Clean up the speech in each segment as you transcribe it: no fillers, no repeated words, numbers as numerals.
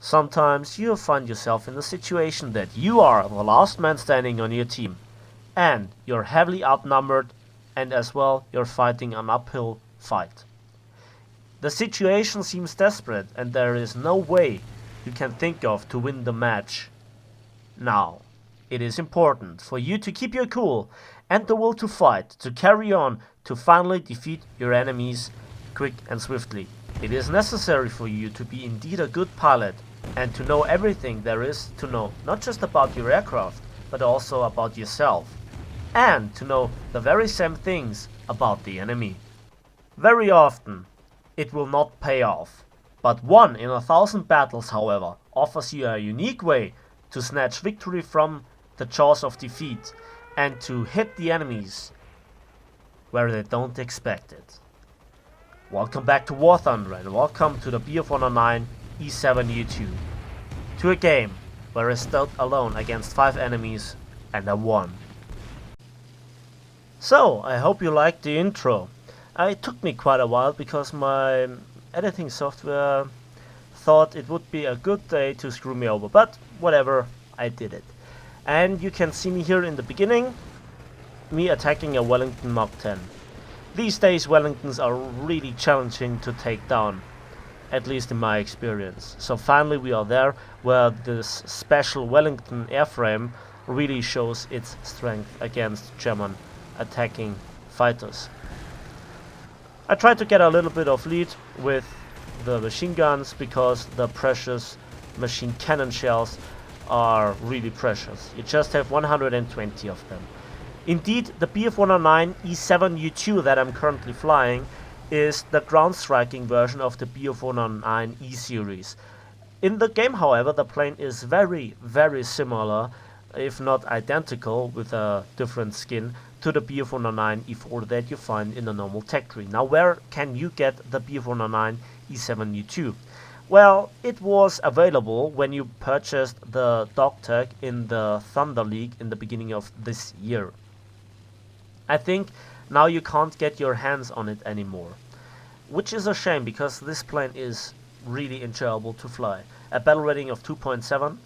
Sometimes you'll find yourself in the situation that you are the last man standing on your team, and you're heavily outnumbered, and as well you're fighting an uphill fight. The situation seems desperate and there is no way you can think of to win the match. Now, it is important for you to keep your cool and the will to fight, to carry on, to finally defeat your enemies quick and swiftly. It is necessary for you to be indeed a good pilot and to know everything there is to know, not just about your aircraft, but also about yourself, and to know the very same things about the enemy. Very often, it will not pay off, but 1 in 1,000 battles, however, offers you a unique way to snatch victory from the jaws of defeat and to hit the enemies where they don't expect it. Welcome back to War Thunder and welcome to the Bf 109E-7 U2, to a game where I stood alone against 5 enemies and I won. So, I hope you liked the intro. It took me quite a while because my editing software thought it would be a good day to screw me over, but whatever, I did it. And you can see me here in the beginning, me attacking a Wellington Mark 10. These days Wellingtons are really challenging to take down, at least in my experience. So finally we are there where this special Wellington airframe really shows its strength against German attacking fighters. I tried to get a little bit of lead with the machine guns because the precious machine cannon shells are really precious. You just have 120 of them. Indeed, the Bf 109E-7 U2 that I'm currently flying is the ground striking version of the Bf 109E series. In the game, however, the plane is very, very similar, if not identical, with a different skin, to the Bf 109E4 that you find in the normal tech tree. Now, where can you get the Bf 109E-7 U2? Well, it was available when you purchased the dog tag in the Thunder League in the beginning of this year. I think now you can't get your hands on it anymore, which is a shame because this plane is really enjoyable to fly. A battle rating of 2.7,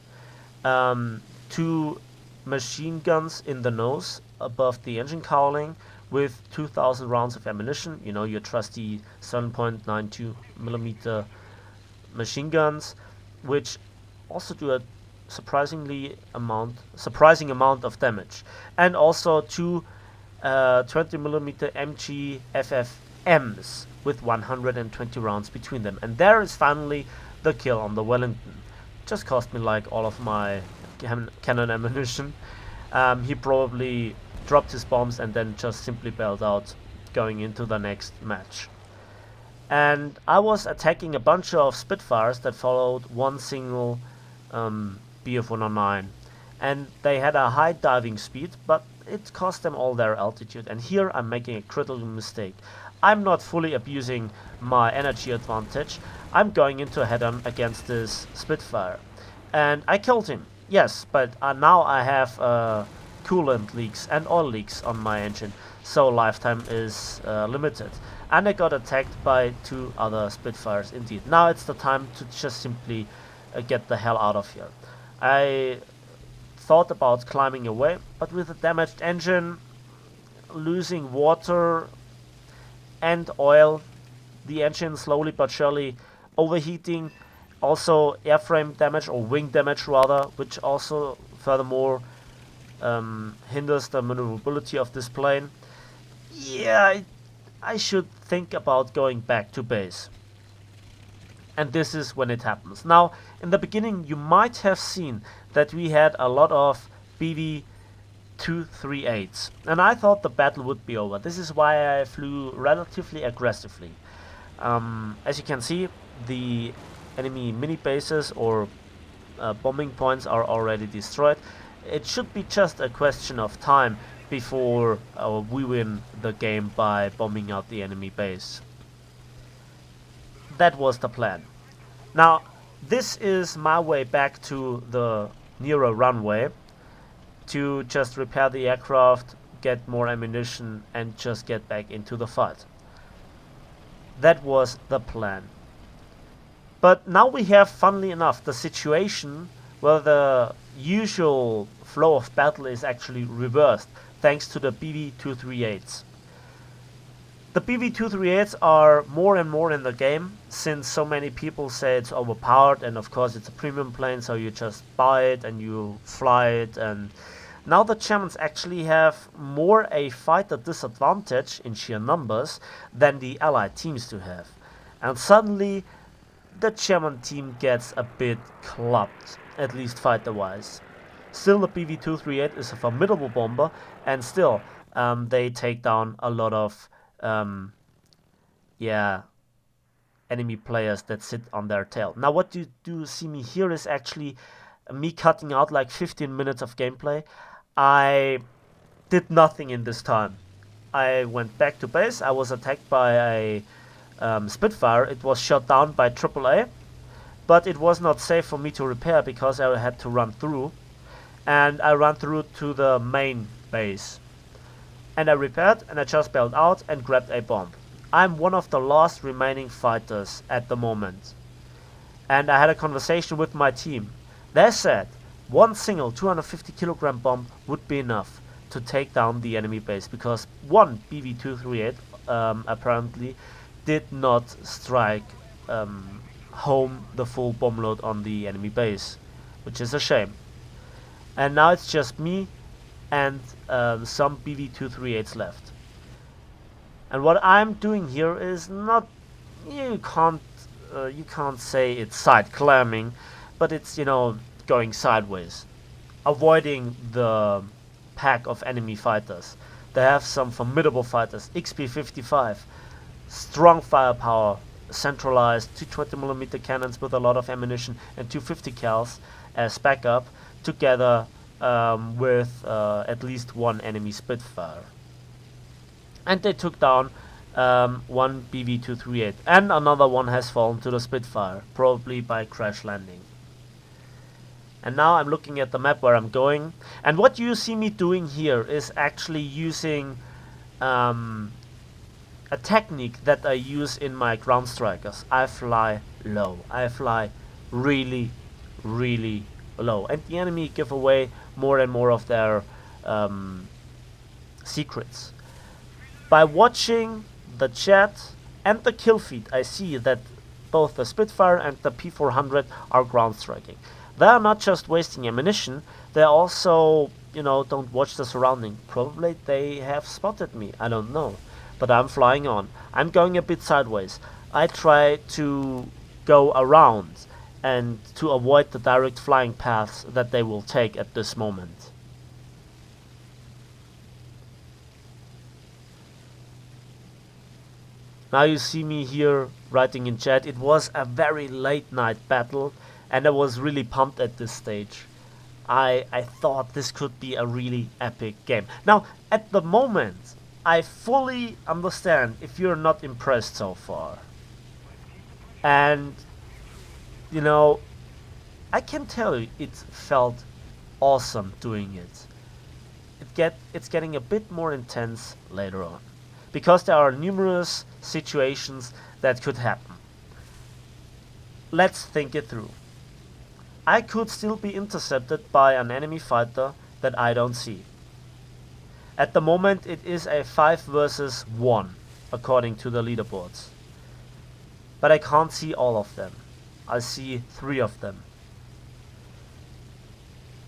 2 machine guns in the nose above the engine cowling with 2,000 rounds of ammunition, you know, your trusty 7.92mm machine guns, which also do a surprising amount of damage, and also 2 20mm MG FFMs with 120 rounds between them. And there is finally the kill on the Wellington. Just cost me like all of my cannon ammunition. He probably dropped his bombs and then just simply bailed out, going into the next match. And I was attacking a bunch of Spitfires that followed one single Bf 109, and they had a high diving speed, but it cost them all their altitude. And here I'm making a critical mistake. I'm not fully abusing my energy advantage. I'm going into a head-on against this Spitfire, and I killed him. Yes, but now I have coolant leaks and oil leaks on my engine, so lifetime is limited. And I got attacked by 2 other Spitfires indeed. Now it's the time to just simply get the hell out of here. I thought about climbing away, but with a damaged engine, losing water and oil, the engine slowly but surely overheating, also airframe damage, or wing damage rather, which also furthermore hinders the maneuverability of this plane. Yeah, I should think about going back to base. And this is when it happens. Now, in the beginning you might have seen that we had a lot of BV-238s, and I thought the battle would be over. This is why I flew relatively aggressively. As you can see, the enemy mini bases or bombing points are already destroyed. It should be just a question of time before we win the game by bombing out the enemy base. That was the plan. Now, this is my way back to the Nero runway to just repair the aircraft, get more ammunition, and just get back into the fight. That was the plan. But now we have, funnily enough, the situation where the usual flow of battle is actually reversed, thanks to the BV-238s. The BV-238s are more and more in the game, since so many people say it's overpowered, and of course it's a premium plane, so you just buy it and you fly it, and now the Germans actually have more a fighter disadvantage in sheer numbers than the Allied teams do have. And suddenly the German team gets a bit clubbed, at least fighter-wise. Still, the BV-238 is a formidable bomber, and still they take down a lot of enemy players that sit on their tail. Now what you do see me here is actually me cutting out like 15 minutes of gameplay. I did nothing in this time. I went back to base. I was attacked by a Spitfire. It was shot down by AAA, but it was not safe for me to repair because I had to run through, and I ran through to the main base. And I repaired, and I just bailed out and grabbed a bomb. I'm one of the last remaining fighters at the moment. And I had a conversation with my team. They said one single 250 kilogram bomb would be enough to take down the enemy base, because one BV-238 apparently did not strike home the full bomb load on the enemy base, which is a shame. And now it's just me and some BV-238s left. And what I'm doing here is not, you can't say it's side climbing, but it's, you know, going sideways, avoiding the pack of enemy fighters. They have some formidable fighters, XP-55, strong firepower, centralized 220mm cannons with a lot of ammunition, and 250 cals as backup, together with at least one enemy Spitfire. And they took down one BV-238, and another one has fallen to the Spitfire, probably by crash landing. And now I'm looking at the map where I'm going, and what you see me doing here is actually using a technique that I use in my ground strikers. I fly low. I fly really, really low, and the enemy give away more and more of their secrets. By watching the chat and the kill feed, I see that both the Spitfire and the P400 are ground striking. They are not just wasting ammunition, they also, you know, don't watch the surrounding. Probably they have spotted me, I don't know. But I'm flying on. I'm going a bit sideways. I try to go around and to avoid the direct flying paths that they will take at this moment. Now you see me here writing in chat. It was a very late night battle, and I was really pumped at this stage. I thought this could be a really epic game. Now, at the moment, I fully understand if you're not impressed so far. And, you know, I can tell you it felt awesome doing it. It's getting a bit more intense later on, because there are numerous situations that could happen. Let's think it through. I could still be intercepted by an enemy fighter that I don't see. At the moment it is a 5 versus 1 according to the leaderboards. But I can't see all of them. I see 3 of them.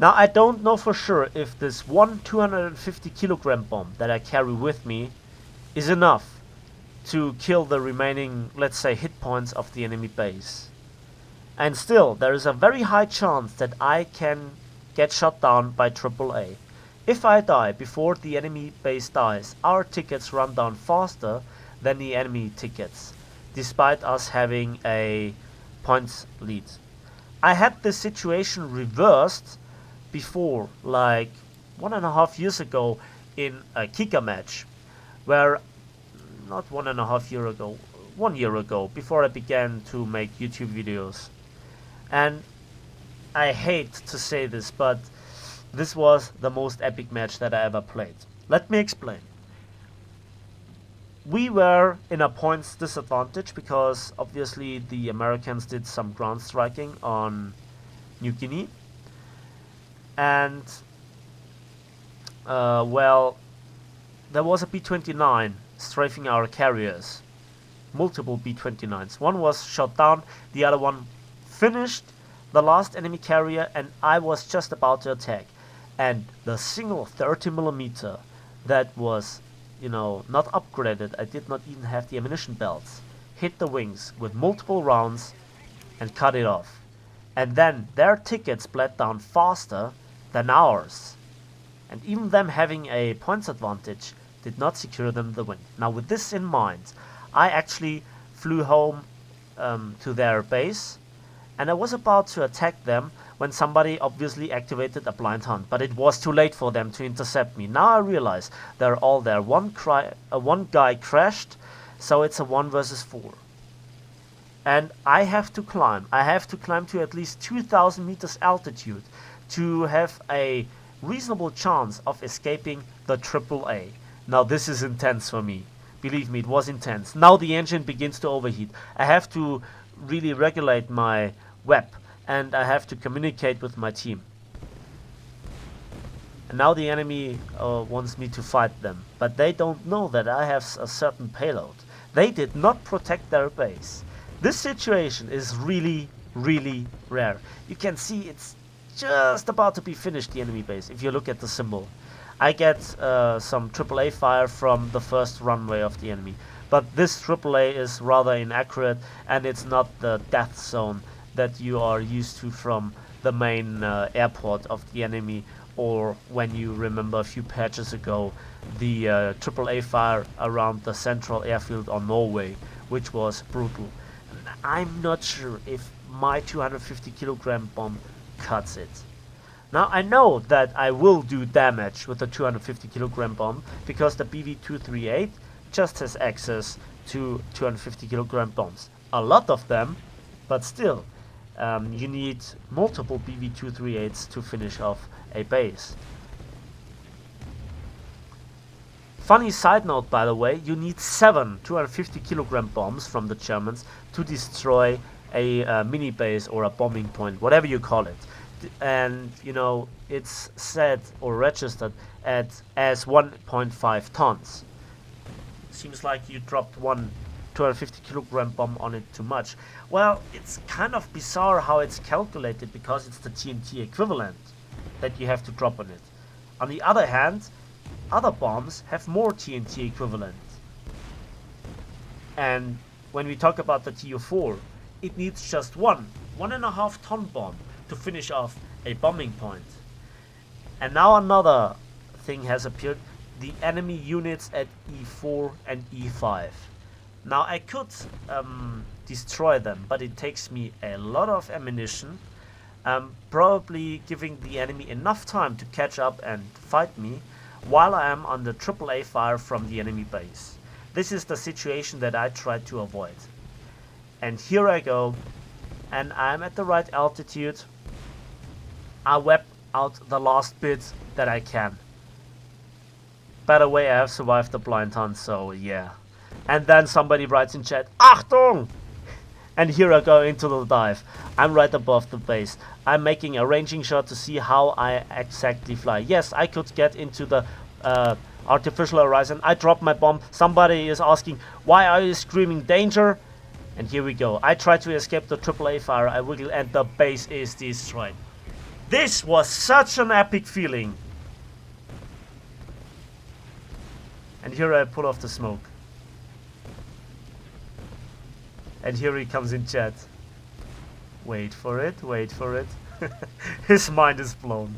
Now I don't know for sure if this one 250 kilogram bomb that I carry with me is enough to kill the remaining, let's say, hit points of the enemy base. And still, there is a very high chance that I can get shot down by AAA. If I die before the enemy base dies, our tickets run down faster than the enemy tickets, despite us having a points lead. I had this situation reversed before, like 1.5 years ago in a Kika match, where, not 1.5 years ago, 1 year ago, before I began to make YouTube videos. And I hate to say this, but this was the most epic match that I ever played. Let me explain. We were in a points disadvantage because obviously the Americans did some ground striking on New Guinea, and well, there was a B-29 strafing our carriers, multiple B-29s. One was shot down, the other one finished the last enemy carrier, and I was just about to attack. And the single 30mm that was, not upgraded, I did not even have the ammunition belts, hit the wings with multiple rounds and cut it off. And then their tickets bled down faster than ours. And even them having a points advantage did not secure them the win. Now with this in mind, I actually flew home to their base, and I was about to attack them when somebody obviously activated a blind hunt, but it was too late for them to intercept me. Now I realize they're all there. One guy crashed, so it's a 1 versus 4. And I have to climb. I have to climb to at least 2,000 meters altitude to have a reasonable chance of escaping the AAA. Now this is intense for me. Believe me, it was intense. Now the engine begins to overheat. I have to really regulate my web, and I have to communicate with my team. And now the enemy wants me to fight them, but they don't know that I have a certain payload. They did not protect their base. This situation is really, really rare. You can see it's just about to be finished, the enemy base, if you look at the symbol. I get some AAA fire from the first runway of the enemy, but this AAA is rather inaccurate, and it's not the death zone that you are used to from the main airport of the enemy, or when you remember a few patches ago the AAA fire around the central airfield on Norway, which was brutal. I'm not sure if my 250 kilogram bomb cuts it. Now I know that I will do damage with the 250 kilogram bomb because the BV-238 just has access to 250 kilogram bombs. A lot of them, but still, you need multiple BV-238s to finish off a base. Funny side note, by the way, you need 7 250 kilogram bombs from the Germans to destroy a mini base or a bombing point, whatever you call it. And it's set or registered as 1.5 tons. Seems like you dropped one 250 kilogram bomb on it too much. Well, it's kind of bizarre how it's calculated because it's the TNT equivalent that you have to drop on it. On the other hand, other bombs have more TNT equivalent. And when we talk about the TU-4, it needs just 1.5 ton bomb to finish off a bombing point. And now another thing has appeared, the enemy units at E4 and E5. Now I could destroy them, but it takes me a lot of ammunition, probably giving the enemy enough time to catch up and fight me while I am under AAA fire from the enemy base. This is the situation that I tried to avoid. And here I go, and I'm at the right altitude. I web out the last bit that I can. By the way, I have survived the blind hunt, so yeah. And then somebody writes in chat, Achtung! And here I go into the dive. I'm right above the base. I'm making a ranging shot to see how I exactly fly. Yes, I could get into the artificial horizon. I dropped my bomb. Somebody is asking, why are you screaming danger? And here we go. I try to escape the AAA fire. I wiggle and the base is destroyed. This was such an epic feeling. And here I pull off the smoke. And here he comes in chat. Wait for it, wait for it. His mind is blown.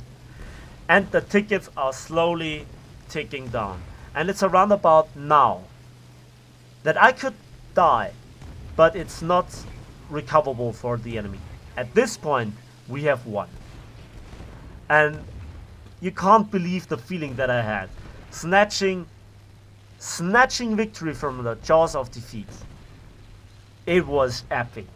And the tickets are slowly ticking down. And it's around about now that I could die, but it's not recoverable for the enemy. At this point, we have won. And you can't believe the feeling that I had. Snatching victory from the jaws of defeat. It was epic.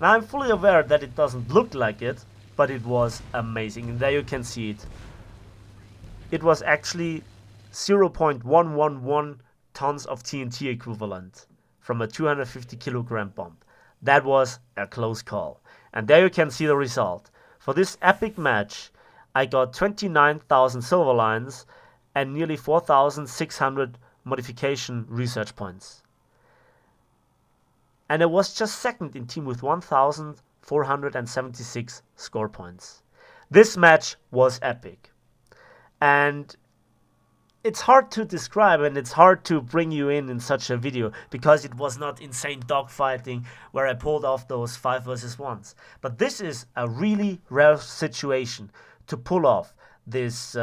Now I'm fully aware that it doesn't look like it, but it was amazing. And there you can see it. It was actually 0.111 tons of TNT equivalent from a 250 kilogram bomb. That was a close call. And there you can see the result. For this epic match, I got 29,000 silver lines and nearly 4,600 modification research points. And I was just second in team with 1,476 score points. This match was epic. And it's hard to describe and it's hard to bring you in such a video because it was not insane dogfighting where I pulled off those 5 versus 1s. But this is a really rare situation to pull off this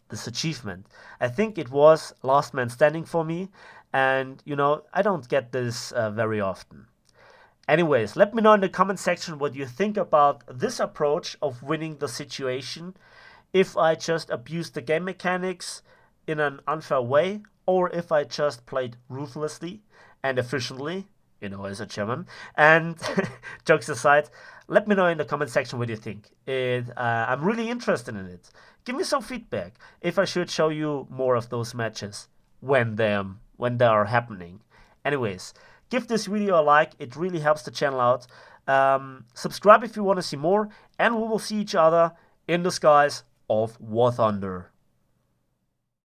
this achievement. I think it was last man standing for me, and you know, I don't get this very often. Anyways, let me know in the comment section what you think about this approach of winning the situation. If I just abused the game mechanics in an unfair way, or if I just played ruthlessly and efficiently, you know, as a German. And jokes aside, let me know in the comment section what you think. I'm really interested in it. Give me some feedback if I should show you more of those matches when they are happening. Anyways, give this video a like. It really helps the channel out. Subscribe if you want to see more, and we will see each other in the skies of War Thunder.